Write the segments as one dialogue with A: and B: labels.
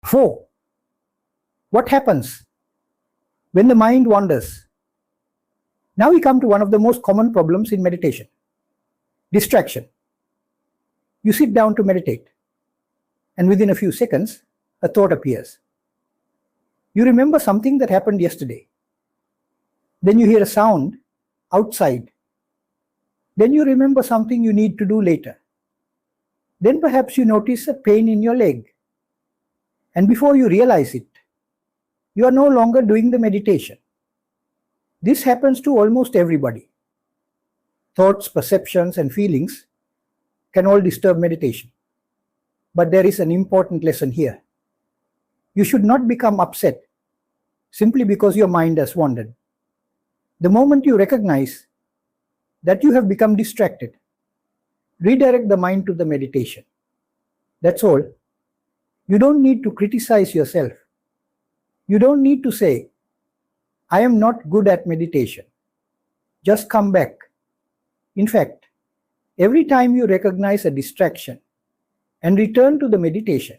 A: 4. What happens when the mind wanders? Now we come to one of the most common problems in meditation: distraction. You sit down to meditate, and within a few seconds, a thought appears. You remember something that happened yesterday. Then you hear a sound outside. Then you remember something you need to do later. Then perhaps you notice a pain in your leg. And before you realize it, you are no longer doing the meditation. This happens to almost everybody. Thoughts, perceptions, and feelings can all disturb meditation. But there is an important lesson here. You should not become upset simply because your mind has wandered. The moment you recognize that you have become distracted, redirect the mind to the meditation. That's all. You don't need to criticize yourself. You don't need to say, I am not good at meditation. Just come back. In fact, every time you recognize a distraction and return to the meditation,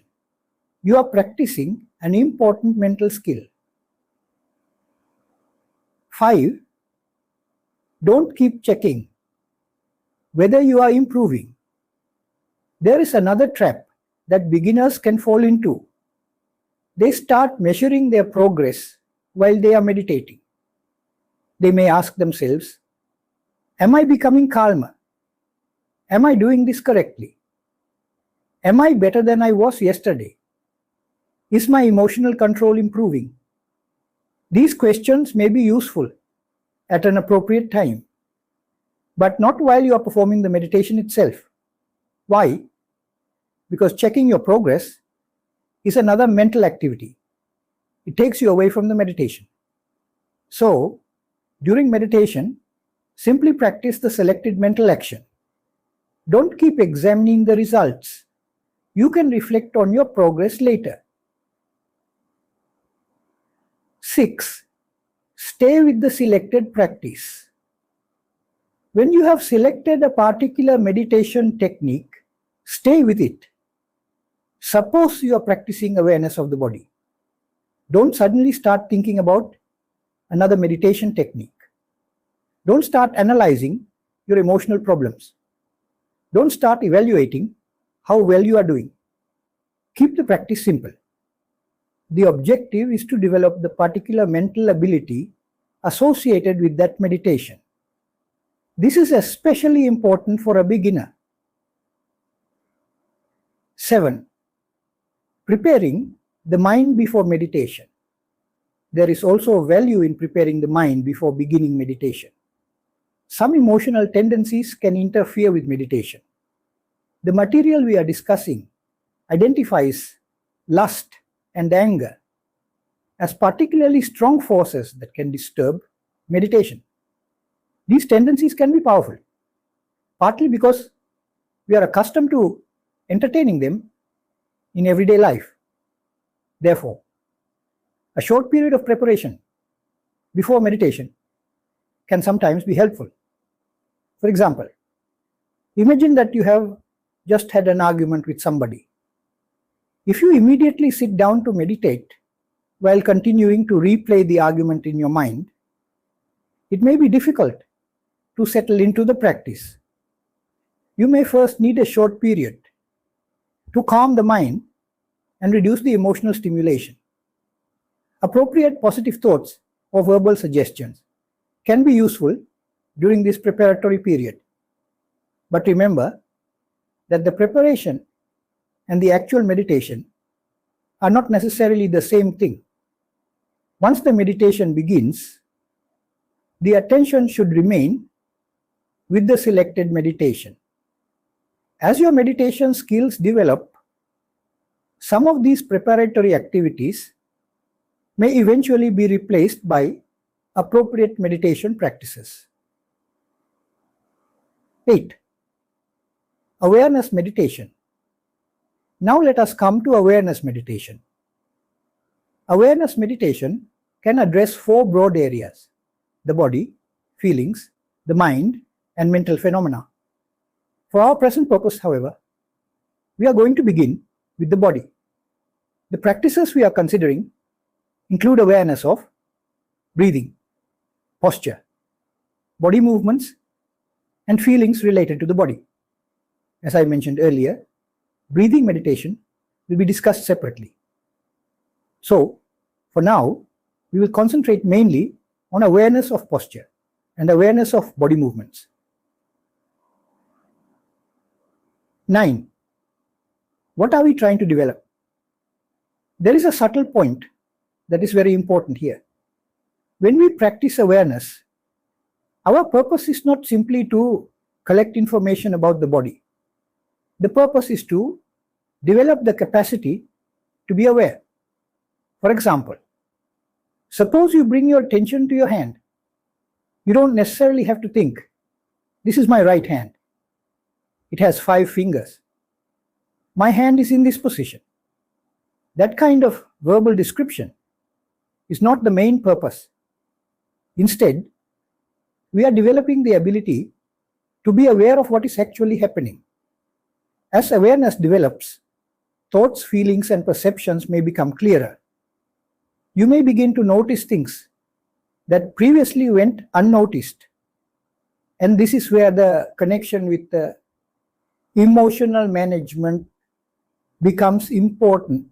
A: you are practicing an important mental skill. 5. Don't keep checking whether you are improving. There is another trap that beginners can fall into. They start measuring their progress while they are meditating. They may ask themselves, am I becoming calmer? Am I doing this correctly? Am I better than I was yesterday? Is my emotional control improving? These questions may be useful at an appropriate time, but not while you are performing the meditation itself. Why? Because checking your progress is another mental activity. It takes you away from the meditation. So, during meditation, simply practice the selected mental action. Don't keep examining the results. You can reflect on your progress later. 6. Stay with the selected practice. When you have selected a particular meditation technique, stay with it. Suppose you are practicing awareness of the body. Don't suddenly start thinking about another meditation technique. Don't start analyzing your emotional problems. Don't start evaluating how well you are doing. Keep the practice simple. The objective is to develop the particular mental ability associated with that meditation. This is especially important for a beginner. 7. Preparing the mind before meditation. There is also value in preparing the mind before beginning meditation. Some emotional tendencies can interfere with meditation. The material we are discussing identifies lust and anger as particularly strong forces that can disturb meditation. These tendencies can be powerful, partly because we are accustomed to entertaining them in everyday life. Therefore, a short period of preparation before meditation can sometimes be helpful. For example, imagine that you have just had an argument with somebody. If you immediately sit down to meditate while continuing to replay the argument in your mind, it may be difficult to settle into the practice. You may first need a short period to calm the mind and reduce the emotional stimulation. Appropriate positive thoughts or verbal suggestions can be useful during this preparatory period. But remember that the preparation and the actual meditation are not necessarily the same thing. Once the meditation begins, the attention should remain with the selected meditation. As your meditation skills develop, some of these preparatory activities may eventually be replaced by appropriate meditation practices. 8. Awareness meditation. Now let us come to awareness meditation. Awareness meditation can address 4 broad areas: the body, feelings, the mind, and mental phenomena. For our present purpose, however, we are going to begin with the body. The practices we are considering include awareness of breathing, posture, body movements, and feelings related to the body. As I mentioned earlier, breathing meditation will be discussed separately. So, for now, we will concentrate mainly on awareness of posture and awareness of body movements. 9. What are we trying to develop? There is a subtle point that is very important here. When we practice awareness, our purpose is not simply to collect information about the body. The purpose is to develop the capacity to be aware. For example, suppose you bring your attention to your hand. You don't necessarily have to think, this is my right hand. It has 5 fingers. My hand is in this position. That kind of verbal description is not the main purpose. Instead, we are developing the ability to be aware of what is actually happening. As awareness develops, thoughts, feelings, and perceptions may become clearer. You may begin to notice things that previously went unnoticed. And this is where the connection with the emotional management becomes important